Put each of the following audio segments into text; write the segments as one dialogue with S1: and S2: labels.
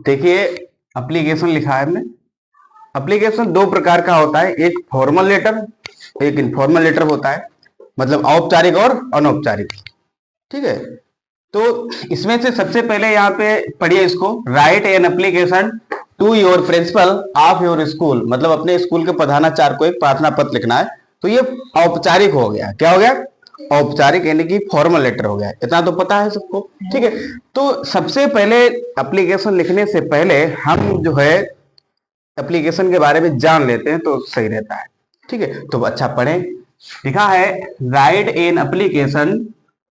S1: देखिए एप्लीकेशन लिखा है हमने। एप्लीकेशन दो प्रकार का होता है, एक फॉर्मल लेटर, एक इनफॉर्मल लेटर होता है, मतलब औपचारिक और अनौपचारिक। ठीक है, तो इसमें से सबसे पहले यहाँ पे पढ़िए इसको, write an application to your principal of your school, मतलब अपने स्कूल के प्रधानाचार्य को एक प्रार्थना पत्र लिखना है। तो ये औपचारिक हो गया, क्या हो गया, औपचारिक, यानी कि फॉर्मल लेटर हो गया। इतना तो पता है सबको। ठीक है, तो सबसे पहले एप्लीकेशन लिखने से पहले हम जो है एप्लीकेशन के बारे में जान लेते हैं तो सही रहता है। ठीक है, तो अच्छा पढ़ें। लिखा है write an application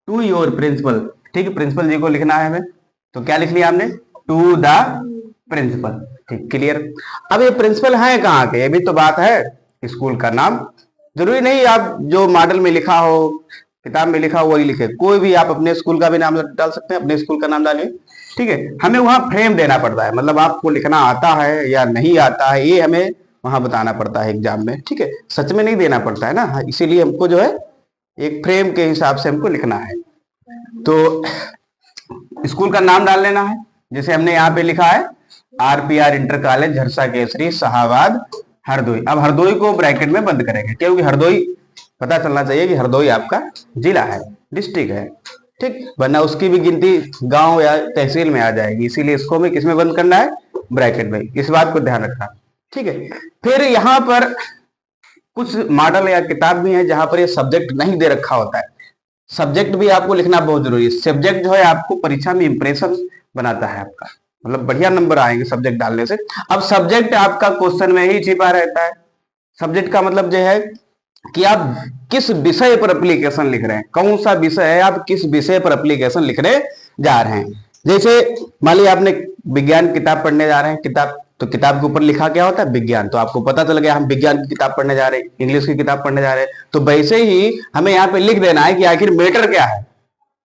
S1: to your principal. ठीक है, प्रिंसिपल जी को लिखना है हमें, तो क्या लिख लिया हमने, टू द प्रिंसिपल। ठीक, क्लियर। अब ये प्रिंसिपल है कहाँ के, ये भी तो बात है। स्कूल का नाम जरूरी नहीं आप जो मॉडल में लिखा हो, किताब में लिखा हो वही लिखे, कोई भी आप अपने स्कूल का भी नाम डाल सकते हैं, अपने स्कूल का नाम डालिए। ठीक है, हमें वहां फ्रेम देना पड़ता है, मतलब आपको लिखना आता है या नहीं आता है ये हमें वहां बताना पड़ता है एग्जाम में। ठीक है, सच में नहीं देना पड़ता है ना, इसीलिए हमको जो है एक फ्रेम के हिसाब से हमको लिखना है। तो स्कूल का नाम डाल लेना है, जैसे हमने यहाँ पे लिखा है RPR inter college Jharsa Kesari Shahabad Hardoi. अब हरदोई को ब्रैकेट में बंद करेंगे, क्योंकि हरदोई पता चलना चाहिए कि हरदोई आपका जिला है, डिस्ट्रिक्ट है। ठीक, वरना उसकी भी गिनती गांव या तहसील में आ जाएगी, इसीलिए इसको हमें किसमें बंद करना है, ब्रैकेट में। इस बात को ध्यान रखना। ठीक है, फिर यहाँ पर कुछ मॉडल या किताब भी है जहां पर ये सब्जेक्ट नहीं दे रखा होता है। सब्जेक्ट भी आपको लिखना बहुत जरूरी है। सब्जेक्ट जो है आपको परीक्षा में इंप्रेशन बनाता है आपका, मतलब बढ़िया नंबर आएंगे सब्जेक्ट डालने से। अब सब्जेक्ट आपका क्वेश्चन में ही छिपा रहता है। सब्जेक्ट का मतलब जो है कि आप किस विषय पर एप्लीकेशन लिख रहे हैं, कौन सा विषय है, आप किस विषय पर एप्लीकेशन लिखने जा रहे हैं। जैसे मान लीजिए आपने विज्ञान किताब पढ़ने जा रहे हैं, किताब, तो किताब के ऊपर लिखा क्या होता है, विज्ञान, तो आपको पता चल गया हम विज्ञान की किताब पढ़ने जा रहे हैं, इंग्लिश की किताब पढ़ने जा रहे हैं। तो वैसे ही हमें यहाँ पे लिख देना है कि आखिर मैटर क्या है,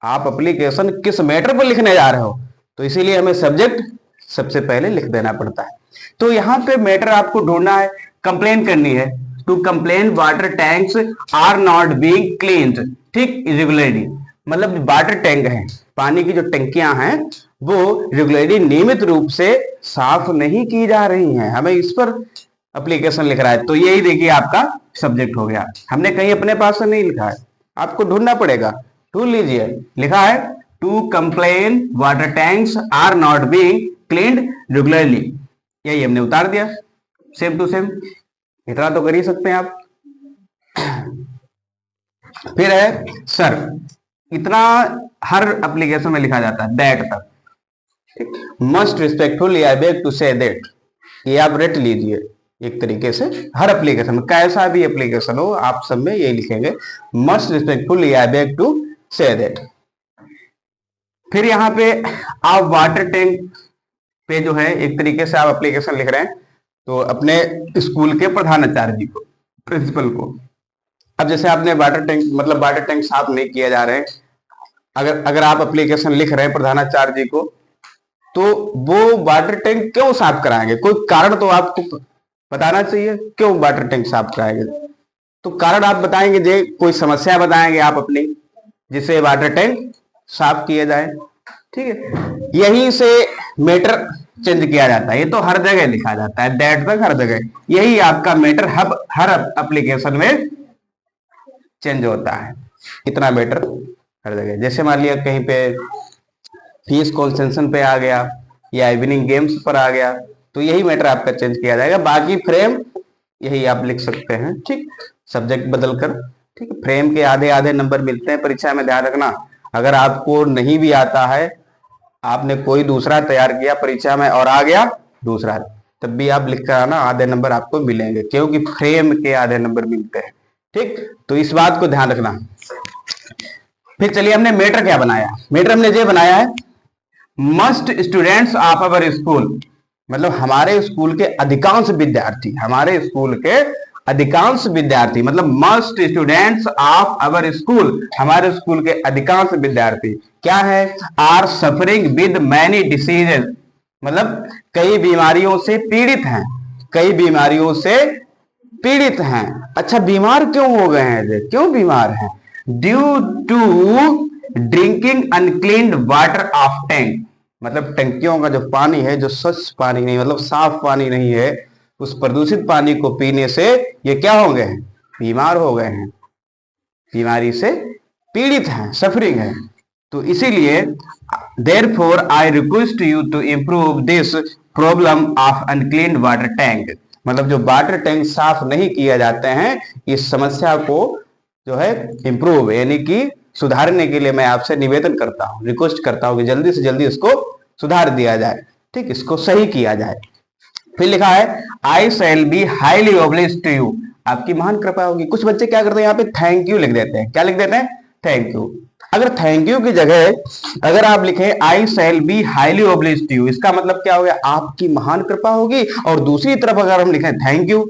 S1: आप एप्लीकेशन किस मैटर पर लिखने जा रहे हो। तो इसीलिए हमें सब्जेक्ट सबसे पहले लिख देना पड़ता है। तो यहाँ पे मैटर आपको ढूंढना है, कंप्लेन करनी है, to complain water tanks are not being cleaned. ठीक, रेगुलरली, मतलब वाटर टैंक है, पानी की जो टंकियां हैं वो रेगुलरली नियमित रूप से साफ नहीं की जा रही हैं, हमें इस पर एप्लीकेशन लिख रहा है। तो यही देखिए आपका सब्जेक्ट हो गया। हमने कहीं अपने पास से नहीं लिखा है, आपको ढूंढना पड़ेगा, ढूंढ लीजिए। लिखा है to complain water tanks are not being cleaned regularly, यही हमने उतार दिया सेम टू सेम। इतना तो कर ही सकते हैं आप। फिर है सर, इतना हर एप्लीकेशन में लिखा जाता है, दैट तक। Most respectfully I beg to say that, ये आप रट लीजिए एक तरीके से। हर एप्लीकेशन में, कैसा भी एप्लीकेशन हो, आप सब में यही लिखेंगे, most respectfully I beg to say that. फिर यहाँ पे आप वाटर टैंक पे जो है एक तरीके से आप एप्लीकेशन लिख रहे हैं, तो अपने स्कूल के प्रधानाचार्य जी को, प्रिंसिपल को। अब जैसे आपने वाटर टैंक, मतलब वाटर टैंक साफ नहीं किया जा रहे हैं, अगर आप एप्लीकेशन लिख रहे हैं प्रधानाचार्य जी को, तो वो वाटर टैंक क्यों साफ कराएंगे, कोई कारण तो आपको बताना चाहिए, क्यों वाटर टैंक साफ कराएंगे। तो कारण आप बताएंगे, जे कोई समस्या बताएंगे आप अपनी, जिससे वाटर टैंक साफ किया जाए। ठीक है, यहीं से मैटर चेंज किया जाता है, ये तो हर जगह लिखा जाता है, दैट तक हर जगह, यही आपका मैटर हर एप्लीकेशन में चेंज होता है, इतना मैटर हर जगह। जैसे मान लिया कहीं पे फीस कंसेशन पे आ गया या इवनिंग गेम्स पर आ गया, तो यही मैटर आपका चेंज किया जाएगा, बाकी फ्रेम यही आप लिख सकते हैं। ठीक, सब्जेक्ट बदल कर। ठीक, फ्रेम के आधे आधे नंबर मिलते हैं परीक्षा में, ध्यान रखना। अगर आपको नहीं भी आता है, आपने कोई दूसरा तैयार किया परीक्षा में और आ गया दूसरा, तब भी आप लिख कर आना, आधे नंबर आपको मिलेंगे, क्योंकि फ्रेम के आधे नंबर मिलते हैं। ठीक, तो इस बात को ध्यान रखना। फिर चलिए हमने मैटर क्या बनाया, मैटर हमने ये बनाया है, must students of our school, मतलब हमारे स्कूल के अधिकांश विद्यार्थी, हमारे स्कूल के अधिकांश विद्यार्थी, मतलब most students of our school, हमारे स्कूल के अधिकांश विद्यार्थी क्या है, are suffering with many diseases, मतलब कई बीमारियों से पीड़ित हैं, कई बीमारियों से पीड़ित हैं। अच्छा, बीमार क्यों हो गए हैं, क्यों बीमार हैं, due to drinking uncleaned water of tank, मतलब टंकियों का जो पानी है, जो स्वच्छ पानी नहीं, मतलब साफ पानी नहीं है, उस प्रदूषित पानी को पीने से ये क्या हो गए हैं, बीमार हो गए हैं, बीमारी से पीड़ित हैं, सफरिंग है। तो इसीलिए therefore I request you to improve this problem of unclean water tank, मतलब जो वाटर टैंक साफ नहीं किया जाते हैं, इस समस्या को जो है इम्प्रूव यानी कि सुधारने के लिए मैं आपसे निवेदन करता हूँ, रिक्वेस्ट करता हूँ कि जल्दी से जल्दी इसको सुधार दिया जाए, ठीक, इसको सही किया जाए। फिर लिखा है I shall be highly obliged to you, आपकी महान कृपा होगी। कुछ बच्चे क्या करते हैं, यहाँ पे थैंक यू लिख देते हैं। क्या लिख देते हैं, थैंक यू। अगर थैंक यू की जगह अगर आप लिखें I shall be highly obliged to you, इसका मतलब क्या हो गया, आपकी महान कृपा होगी। और दूसरी तरफ अगर हम लिखें थैंक यू,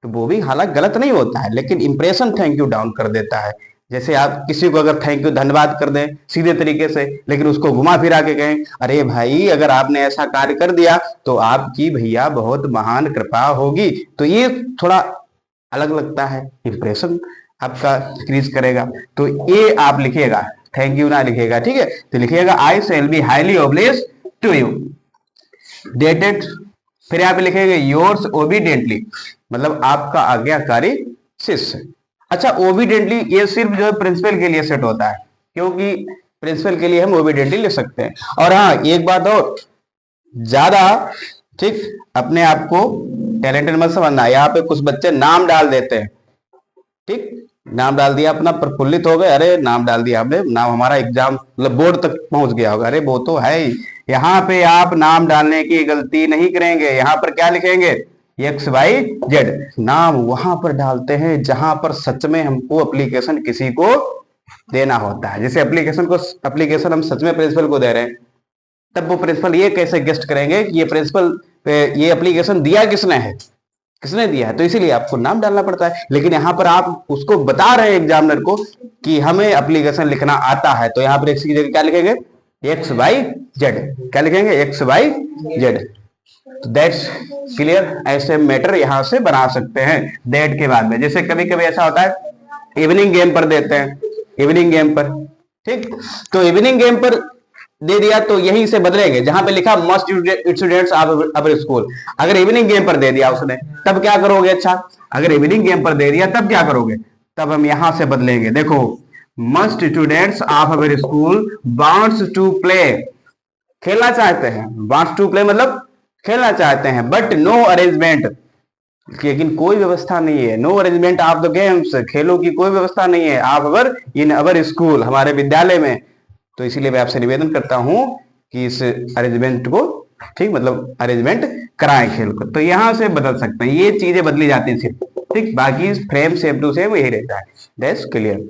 S1: तो वो भी हालांकि गलत नहीं होता है, लेकिन इंप्रेशन थैंक यू डाउन कर देता है। जैसे आप किसी को अगर थैंक यू धन्यवाद कर दें सीधे तरीके से, लेकिन उसको घुमा फिरा के कहें अरे भाई अगर आपने ऐसा कार्य कर दिया तो आपकी भैया बहुत महान कृपा होगी, तो ये थोड़ा अलग लगता है, इंप्रेशन आपका इंक्रीज करेगा। तो ये आप लिखिएगा, थैंक यू ना लिखिएगा, ठीक है। तो लिखिएगा I shall be highly obliged to you, dated, फिर यहाँ पे लिखेंगे योर्स ओबीडियंटली, मतलब आपका आज्ञाकारी शिष्य। अच्छा, ओबीडियंटली ये सिर्फ जो है प्रिंसिपल के लिए सेट होता है, क्योंकि प्रिंसिपल के लिए हम ओबीडियंटली लिख सकते हैं। और हाँ, एक बात और, ज्यादा ठीक अपने आप को टैलेंटेड मत समझना। यहाँ पे कुछ बच्चे नाम डाल देते हैं, ठीक, नाम डाल दिया अपना, प्रफुल्लित हो गए, अरे नाम डाल दिया हमने, नाम हमारा एग्जाम मतलब बोर्ड तक पहुंच गया होगा, अरे वो तो है ही। यहाँ पे आप नाम डालने की गलती नहीं करेंगे, यहाँ पर क्या लिखेंगे, एक्स वाई जेड। नाम वहां पर डालते हैं जहां पर सच में हमको एप्लीकेशन किसी को देना होता है। जैसे एप्लीकेशन हम सच में प्रिंसिपल को दे रहे हैं, तब वो प्रिंसिपल ये कैसे गेस्ट करेंगे कि ये प्रिंसिपल ये एप्लीकेशन दिया किसने है, किसने दिया है, तो इसीलिए आपको नाम डालना पड़ता है। लेकिन यहाँ पर आप उसको बता रहे हैं एग्जामिनर को कि हमें एप्लीकेशन लिखना आता है, तो यहाँ पर एक्स की जगह क्या लिखेंगे, एक्स वाई जेड। क्या लिखेंगे, एक्स वाई जेड। तो दैट्स क्लियर, ऐसे मैटर यहां से बना सकते हैं दैट के बाद में। जैसे कभी कभी ऐसा होता है इवनिंग गेम पर देते हैं, इवनिंग गेम पर, ठीक, तो इवनिंग गेम पर दे दिया तो यहीं से बदलेंगे, जहां पे लिखा must students of our school, अगर इवनिंग गेम पर दे दिया उसने तब क्या करोगे, अच्छा अगर इवनिंग गेम पर दे दिया तब क्या करोगे, तब हम यहां से बदलेंगे। देखो most students of our school wants to play, खेलना चाहते हैं, वांट्स टू प्ले मतलब खेलना चाहते हैं, बट नो अरेंजमेंट, लेकिन कोई व्यवस्था नहीं है, no arrangement of the games, खेलों की कोई व्यवस्था नहीं है, of our in our school, हमारे विद्यालय में। तो इसीलिए मैं आपसे निवेदन करता हूं कि इस अरेंजमेंट को, ठीक, मतलब अरेंजमेंट कराएं खेल को। तो यहां से बदल सकते हैं, ये चीजें बदली जाती हैं सिर्फ, ठीक, बाकी फ्रेम सेम टू सेम यही रहता है। That's clear.